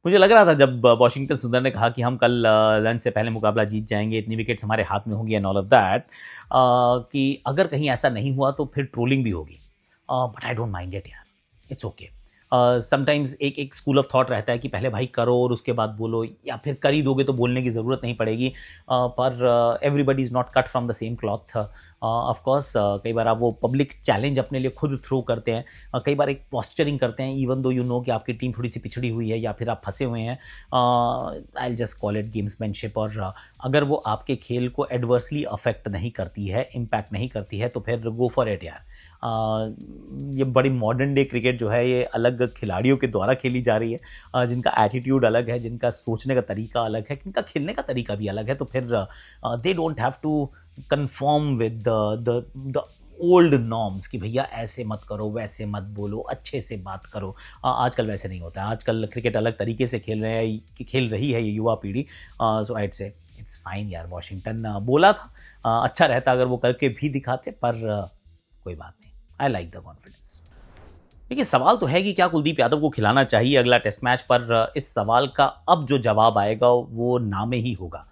मुझे लग रहा था जब वॉशिंगटन सुंदर ने कहा कि हम कल लंच से पहले मुकाबला जीत जाएंगे, इतनी विकेट्स हमारे हाथ में होंगी एंड ऑल ऑफ दैट, कि अगर कहीं ऐसा नहीं हुआ तो फिर ट्रोलिंग भी होगी। But I don't mind it यार, इट्स ओके। समटाइम्स एक एक स्कूल ऑफ थॉट रहता है कि पहले भाई करो और उसके बाद बोलो, या फिर कर ही दोगे तो बोलने की ज़रूरत नहीं पड़ेगी। पर everybody is not cut from the same cloth. Of course कई बार आप वो पब्लिक चैलेंज अपने लिए खुद थ्रो करते हैं, कई बार एक पॉस्चरिंग करते हैं, इवन दो यू नो कि आपकी टीम थोड़ी सी पिछड़ी हुई है या फिर आप फंसे हुए हैं। I just call it gamesmanship. और अगर वो आपके खेल को एडवर्सली अफेक्ट नहीं करती है, इम्पैक्ट नहीं करती है, तो फिर गो फॉर इट यार। ये बड़ी मॉडर्न डे क्रिकेट जो है ये अलग खिलाड़ियों के द्वारा खेली जा रही है, जिनका एटीट्यूड अलग है, जिनका सोचने का तरीका अलग है, जिनका खेलने का तरीका भी अलग है। तो फिर they don't have to confirm with the old norms कि भैया ऐसे मत करो, वैसे मत बोलो, अच्छे से बात करो। आजकल वैसे नहीं होता है। आजकल क्रिकेट अलग तरीके से खेल रहे हैं, खेल रही है ये युवा पीढ़ी। सो आई से इट्स फाइन यार। वॉशिंगटन बोला था, अच्छा रहता अगर वो करके भी दिखाते, पर कोई बात नहीं। I like the confidence. देखिए, सवाल तो है कि क्या कुलदीप यादव को खिलाना चाहिए अगला टेस्ट मैच, पर इस सवाल का अब जो जवाब आएगा वो ना में ही होगा।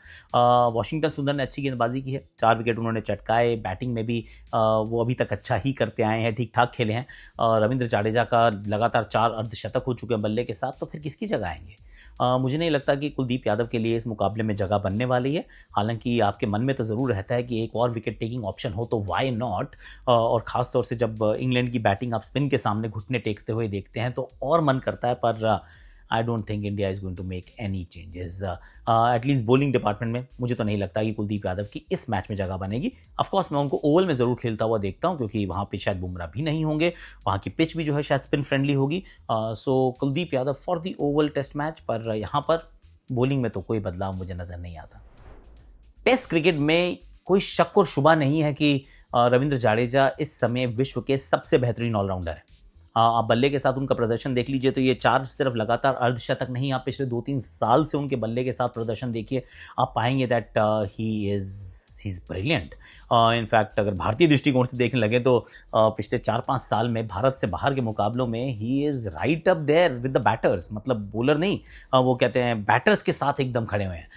वॉशिंगटन सुंदर ने अच्छी गेंदबाजी की है, 4 विकेट उन्होंने चटकाए। बैटिंग में भी वो अभी तक अच्छा ही करते आए हैं, ठीक ठाक खेले हैं। रविंद्र जाडेजा का लगातार 4 अर्धशतक हो चुके हैं बल्ले के साथ, तो फिर किसकी जगह आएंगे? मुझे नहीं लगता कि कुलदीप यादव के लिए इस मुकाबले में जगह बनने वाली है। हालांकि आपके मन में तो ज़रूर रहता है कि एक और विकेट टेकिंग ऑप्शन हो तो वाई नॉट। और ख़ास तौर से जब इंग्लैंड की बैटिंग आप स्पिन के सामने घुटने टेकते हुए देखते हैं तो और मन करता है। पर I don't think India is going to make any changes. At least bowling department में मुझे तो नहीं लगता कि कुलदीप यादव की इस मैच में जगह बनेगी। ऑफकोर्स मैं उनको ओवल में ज़रूर खेलता हुआ देखता हूँ, क्योंकि वहाँ पे शायद बुमराह भी नहीं होंगे, वहाँ की पिच भी जो है शायद स्पिन फ्रेंडली होगी। So Kuldeep Yadav for the Oval test match. पर यहाँ पर बॉलिंग में तो कोई बदलाव मुझे नज़र नहीं आता। टेस्ट क्रिकेट में कोई शक और शुबा नहीं है कि रविंद्र जाडेजा इस समय विश्व के सबसे बेहतरीन ऑलराउंडर है। आप बल्ले के साथ उनका प्रदर्शन देख लीजिए तो ये 4 सिर्फ लगातार अर्धशतक नहीं, आप पिछले 2-3 साल से उनके बल्ले के साथ प्रदर्शन देखिए, आप पाएंगे that he is brilliant. In fact अगर भारतीय दृष्टिकोण से देखने लगे तो पिछले 4-5 साल में भारत से बाहर के मुकाबलों में he is right up there with the batters. मतलब बॉलर नहीं, वो कहते हैं बैटर्स के साथ एकदम खड़े हुए हैं।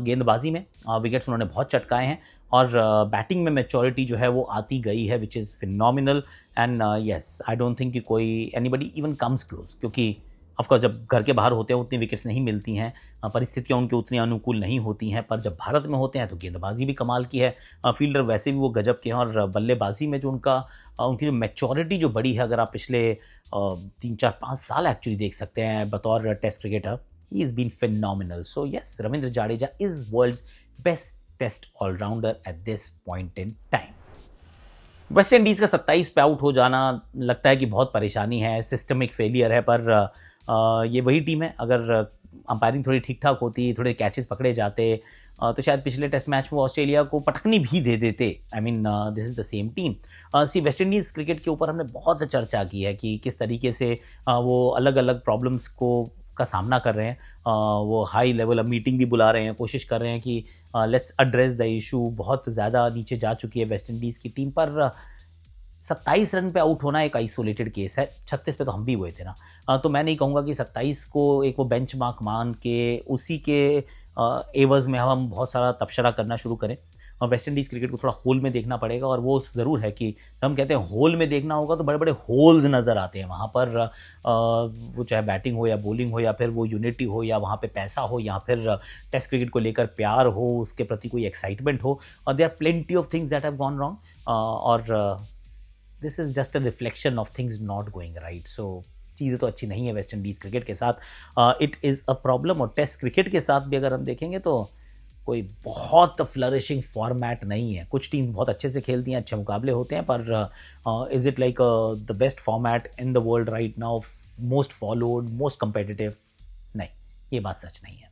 गेंदबाजी में विकेट्स उन्होंने बहुत चटकाए हैं, और बैटिंग में मैच्योरिटी जो है वो आती गई है, which is phenomenal. And yes, I don't think कि कोई एनीबडी इवन कम्स क्लोज, क्योंकि ऑफकोर्स जब घर के बाहर होते हैं उतनी विकेट्स नहीं मिलती हैं, परिस्थितियाँ उनकी उतनी अनुकूल नहीं होती हैं। पर जब भारत में होते हैं तो गेंदबाजी भी कमाल की है, फील्डर वैसे भी वो गजब के हैं, और बल्लेबाजी में जो उनकी जो मैच्योरिटी जो बड़ी है, अगर आप पिछले 3-4-5 साल एक्चुअली देख सकते हैं बतौर test cricketer, he is been phenomenal. So yes, Ravindra Jadeja is world's best test allrounder at this point in time. West Indies का 27 पे आउट हो जाना लगता है कि बहुत परेशानी है, सिस्टमिक फेलियर है। पर ये वही टीम है, अगर अंपायरिंग थोड़ी ठीक ठाक होती, थोड़े कैचेस पकड़े जाते, तो शायद पिछले टेस्ट मैच में ऑस्ट्रेलिया को पटकनी भी दे देते। I mean this is the same team. See, West Indies cricket के ऊपर हमने बहुत चर्चा की है कि किस तरीके से वो अलग अलग प्रॉब्लम्स का सामना कर रहे हैं। वो हाई लेवल अब मीटिंग भी बुला रहे हैं, कोशिश कर रहे हैं कि लेट्स एड्रेस द इशू। बहुत ज़्यादा नीचे जा चुकी है वेस्ट इंडीज़ की टीम। पर 27 रन पे आउट होना एक आइसोलेटेड केस है, 36 पे तो हम भी हुए थे ना। तो मैं नहीं कहूँगा कि 27 को एक वो बेंचमार्क मान के उसी के एवज़ में हम बहुत सारा तबसरा करना शुरू करें। और वेस्ट इंडीज़ क्रिकेट को थोड़ा होल में देखना पड़ेगा, और वो ज़रूर है कि हम कहते हैं होल में देखना होगा तो बड़े बड़े होल्स नज़र आते हैं वहाँ पर। वो चाहे बैटिंग हो या बॉलिंग हो, या फिर वो यूनिटी हो, या वहाँ पे पैसा हो, या फिर टेस्ट क्रिकेट को लेकर प्यार हो, उसके प्रति कोई एक्साइटमेंट हो। और there are plenty of things that have gone wrong. और this is just a reflection of things not going right. So चीज़ें तो अच्छी नहीं है वेस्ट इंडीज़ क्रिकेट के साथ, इट इज़ अ प्रॉब्लम। और टेस्ट क्रिकेट के साथ भी अगर हम देखेंगे तो कोई बहुत फ्लरिशिंग फॉर्मेट नहीं है। कुछ टीम बहुत अच्छे से खेलती हैं, अच्छे मुकाबले होते हैं, पर is it like the best format in the world right now, most followed, most competitive? नहीं, ये बात सच नहीं है।